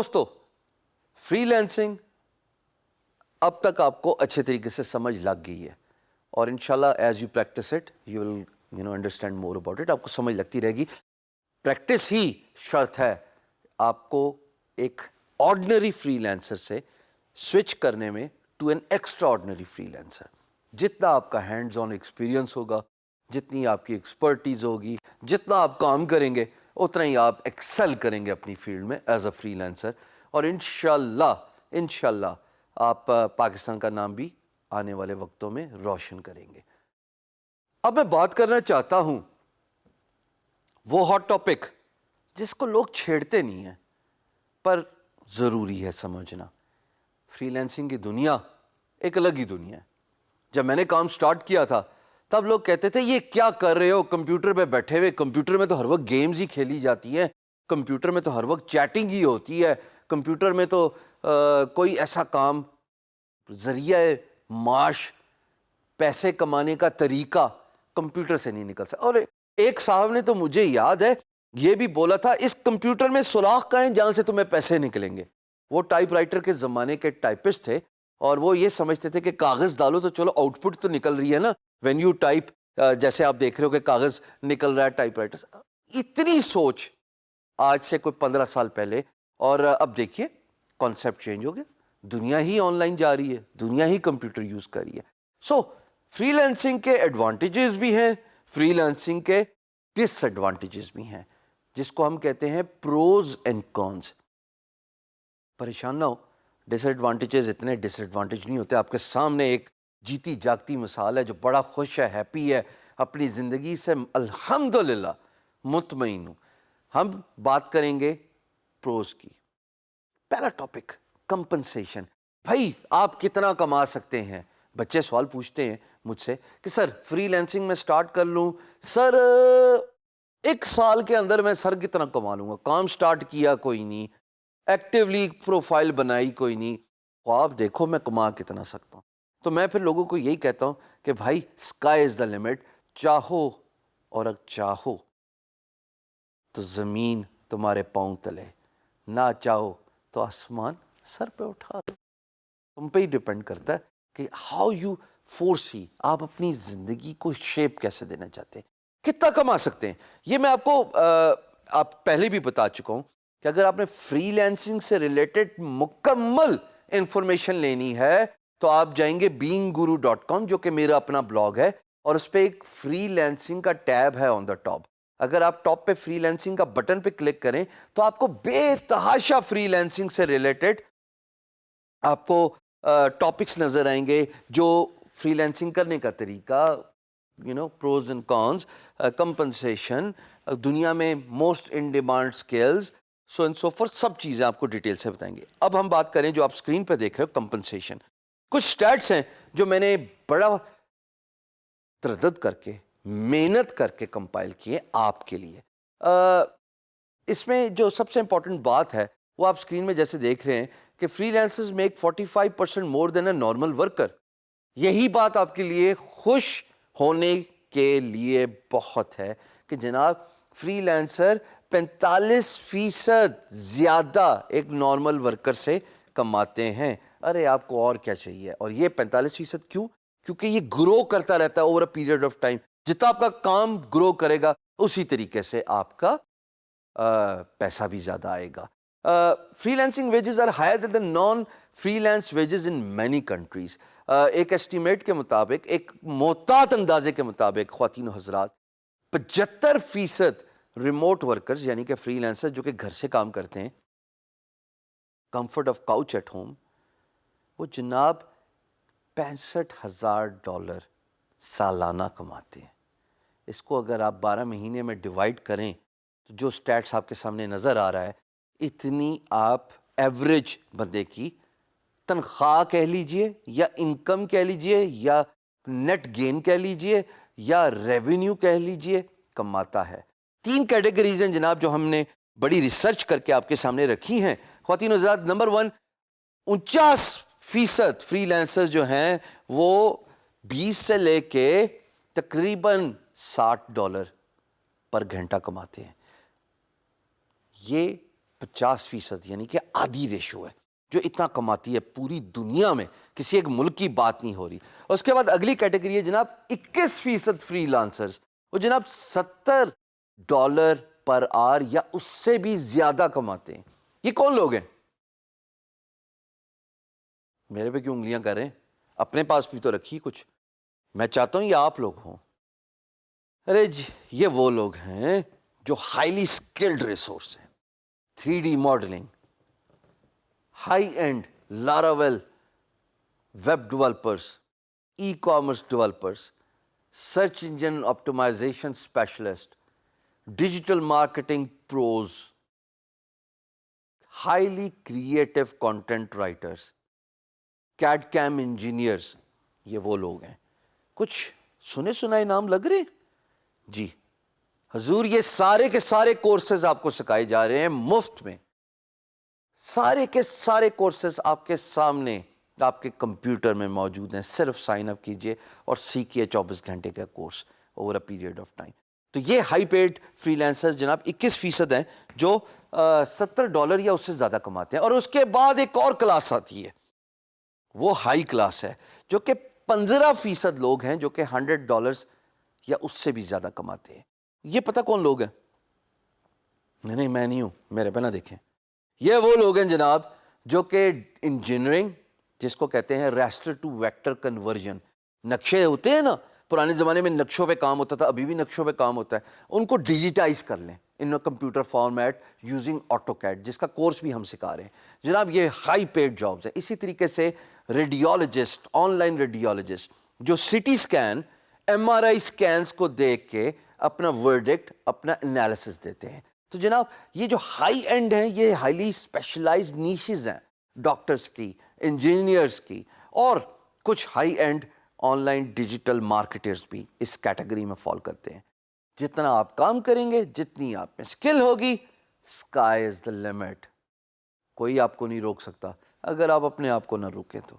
دوستو free lancing اب تک آپ کو اچھے طریقے سے سمجھ لگ گئی ہے اور انشاءاللہ as you practice it you will understand more about it. آپ کو سمجھ لگتی رہے گی. پریکٹس ہی شرط ہے آپ کو ایک آرڈنری فری لینسر سے سوئچ کرنے میں to an extraordinary freelancer. جتنا آپ کا ہینڈز آن ایکسپیرینس ہوگا، جتنی آپ کی ایکسپرٹیز ہوگی، جتنا آپ کام کریں گے، اتنا ہی آپ ایکسل کریں گے اپنی فیلڈ میں ایز اے فری لینسر. اور انشاءاللہ آپ پاکستان کا نام بھی آنے والے وقتوں میں روشن کریں گے. اب میں بات کرنا چاہتا ہوں وہ ہاٹ ٹاپک جس کو لوگ چھیڑتے نہیں ہیں پر ضروری ہے سمجھنا. فری لینسنگ کی دنیا ایک الگ ہی دنیا ہے. جب میں نے کام سٹارٹ کیا تھا تب لوگ کہتے تھے یہ کیا کر رہے ہو، کمپیوٹر پہ بیٹھے ہوئے، کمپیوٹر میں تو ہر وقت گیمز ہی کھیلی جاتی ہیں، کمپیوٹر میں تو ہر وقت چیٹنگ ہی ہوتی ہے، کمپیوٹر میں تو کوئی ایسا کام، ذریعہ معاش، پیسے کمانے کا طریقہ کمپیوٹر سے نہیں نکل سکتا. اور ایک صاحب نے تو مجھے یاد ہے یہ بھی بولا تھا اس کمپیوٹر میں سوراخ کہیں جہاں سے تمہیں پیسے نکلیں گے. وہ ٹائپ رائٹر کے زمانے کے ٹائپسٹ تھے اور وہ یہ سمجھتے تھے کہ کاغذ ڈالو تو چلو آؤٹ پٹ تو نکل رہی ہے نا، وین یو ٹائپ، جیسے آپ دیکھ رہے ہو کہ کاغذ نکل رہا ہے ٹائپ رائٹر سے. اتنی سوچ آج سے کوئی 15 سال پہلے، اور اب دیکھیے کانسیپٹ چینج ہو گیا. دنیا ہی آن لائن جا رہی ہے، دنیا ہی کمپیوٹر یوز کر رہی ہے. سو فری لینسنگ کے ایڈوانٹیجز بھی ہیں، فری لینسنگ کے ڈس ایڈوانٹیجز بھی ہیں، جس کو ہم کہتے ہیں پروز اینڈ کونز. پریشان نہ ہو، ڈس ایڈوانٹیجز اتنے ڈس ایڈوانٹیج نہیں ہوتے. آپ کے سامنے ایک جیتی جاگتی مثال ہے جو بڑا خوش ہے، ہیپی ہے، اپنی زندگی سے الحمدللہ مطمئن ہوں. ہم بات کریں گے پروز کی. پہلا ٹاپک کمپنسیشن. بھائی آپ کتنا کما سکتے ہیں؟ بچے سوال پوچھتے ہیں مجھ سے کہ سر فری لینسنگ میں سٹارٹ کر لوں، سر 1 سال کے اندر میں سر کتنا کما لوں گا؟ کام سٹارٹ کیا کوئی نہیں، ایکٹیولی پروفائل بنائی کوئی نہیں، خواب دیکھو میں کما کتنا سکتا ہوں. تو میں پھر لوگوں کو یہی کہتا ہوں کہ بھائی اسکائی از دا لمٹ. چاہو اور اگر چاہو تو زمین تمہارے پاؤں تلے، نہ چاہو تو آسمان سر پہ اٹھا دو. تم پہ ہی ڈپینڈ کرتا ہے کہ ہاؤ یو فورسی، آپ اپنی زندگی کو شیپ کیسے دینا چاہتے ہیں، کتنا کما سکتے ہیں. یہ میں آپ کو آپ پہلے بھی بتا چکا ہوں کہ اگر آپ نے فری لینسنگ سے ریلیٹڈ مکمل انفارمیشن لینی ہے تو آپ جائیں گے beingguru.com جو کہ میرا اپنا بلاگ ہے، اور اس پہ ایک فری لینسنگ کا ٹیب ہے آن دا ٹاپ. اگر آپ ٹاپ پہ فری لینسنگ کا بٹن پہ کلک کریں تو آپ کو بے تحاشا فری لینسنگ سے ریلیٹڈ آپ کو ٹاپکس نظر آئیں گے، جو فری لینسنگ کرنے کا طریقہ، پروز اینڈ کونز، کمپنسیشن، دنیا میں most in demand skills, so and so forth, سب چیزیں آپ کو ڈیٹیل سے بتائیں گے. اب ہم بات کریں جو آپ اسکرین پہ دیکھ رہے ہو، کمپنسیشن. کچھ سٹیٹس ہیں جو میں نے بڑا تردد کر کے، محنت کر کے کمپائل کیے آپ کے لیے. اس میں جو سب سے امپورٹنٹ بات ہے وہ آپ اسکرین میں جیسے دیکھ رہے ہیں کہ freelancers make 45% more than a normal worker. یہی بات آپ کے لیے خوش ہونے کے لیے بہت ہے کہ جناب فری لینسر 45% زیادہ ایک نارمل ورکر سے کماتے ہیں. ارے آپ کو اور کیا چاہیے؟ اور یہ 45% کیوں؟ کیونکہ یہ گرو کرتا رہتا ہے over a period of time. جتنا آپ کا کام گرو کرے گا اسی طریقے سے آپ کا پیسہ بھی زیادہ آئے گا. Freelancing wages are higher than the non freelance wages in many countries. ایک ایسٹیمیٹ کے مطابق، ایک محتاط اندازے کے مطابق، خواتین و حضرات، 75% ریموٹ ورکرز یعنی کہ فری لینسر جو کہ گھر سے کام کرتے ہیں، comfort of couch at home, وہ جناب $65,000 سالانہ کماتے ہیں. اس کو اگر آپ 12 مہینے میں ڈیوائڈ کریں تو جو سٹیٹس آپ کے سامنے نظر آ رہا ہے، اتنی آپ ایوریج بندے کی تنخواہ کہہ لیجئے یا انکم کہہ لیجئے یا نیٹ گین کہہ لیجئے یا ریونیو کہہ لیجئے کماتا ہے. 3 کیٹیگریز ہیں جناب جو ہم نے بڑی ریسرچ کر کے آپ کے سامنے رکھی ہیں. خواتین و حضرات، نمبر 1، 49% فری لینسرز جو ہیں وہ 20 سے لے کے تقریباً $60 پر گھنٹہ کماتے ہیں. یہ 50%، یعنی کہ آدھی ریشو ہے جو اتنا کماتی ہے پوری دنیا میں. کسی ایک ملک کی بات نہیں ہو رہی. اس کے بعد اگلی کیٹیگری ہے جناب 21% فری لانسرز. وہ جناب $70 پر آور یا اس سے بھی زیادہ کماتے ہیں. یہ کون لوگ ہیں؟ میرے پہ کیوں انگلیاں کر رہے ہیں؟ اپنے پاس بھی تو رکھی کچھ. میں چاہتا ہوں یہ آپ لوگ ہوں. ارے جی یہ وہ لوگ ہیں جو ہائیلی اسکلڈ ریسورس ہیں. 3D modelling, high end Laravel web developers, e commerce developers, search engine optimisation specialist, digital marketing pros, highly creative content writers, CAD CAM engineers. یہ وہ لوگ ہیں. کچھ سنے سنائے نام لگ رہے جی حضور. یہ سارے کے سارے کورسز آپ کو سکھائے جا رہے ہیں مفت میں. سارے کے سارے کورسز آپ کے سامنے آپ کے کمپیوٹر میں موجود ہیں. صرف سائن اپ کیجئے اور سیکھیے 24 گھنٹے کا course over a period of time. تو یہ ہائی پیڈ فری لانسرز جناب 21% ہیں جو $70 یا اس سے زیادہ کماتے ہیں. اور اس کے بعد ایک اور کلاس آتی ہے، وہ ہائی کلاس ہے جو کہ 15% لوگ ہیں جو کہ $100 یا اس سے بھی زیادہ کماتے ہیں. یہ پتہ کون لوگ ہیں؟ نہیں میں نہیں ہوں، میرے پہ نہ دیکھیں. یہ وہ لوگ ہیں جناب جو کہ انجینئرنگ، جس کو کہتے ہیں ریسٹر ٹو ویکٹر کنورژن، نقشے ہوتے ہیں نا، پرانے زمانے میں نقشوں پہ کام ہوتا تھا، ابھی بھی نقشوں پہ کام ہوتا ہے، ان کو ڈیجیٹائز کر لیں in computer format using AutoCAD, جس کا کورس بھی ہم سکھا رہے ہیں. جناب یہ ہائی پیڈ جابز ہیں. اسی طریقے سے ریڈیولوجسٹ، آن لائن ریڈیولوجسٹ جو سٹی اسکین، MRI اسکینس کو دیکھ کے اپنا ورڈکٹ، اپنا انالیسس دیتے ہیں. تو جناب یہ جو ہائی اینڈ ہیں یہ ہائیلی اسپیشلائزڈ نیشز ہیں ڈاکٹرز کی، انجینئرز کی، اور کچھ high and on line digital marketers بھی اس کیٹیگری میں فال کرتے ہیں. جتنا آپ کام کریں گے، جتنی آپ میں اسکل ہوگی، اسکائی از دا لمٹ. کوئی آپ کو نہیں روک سکتا اگر آپ اپنے آپ کو نہ روکیں تو.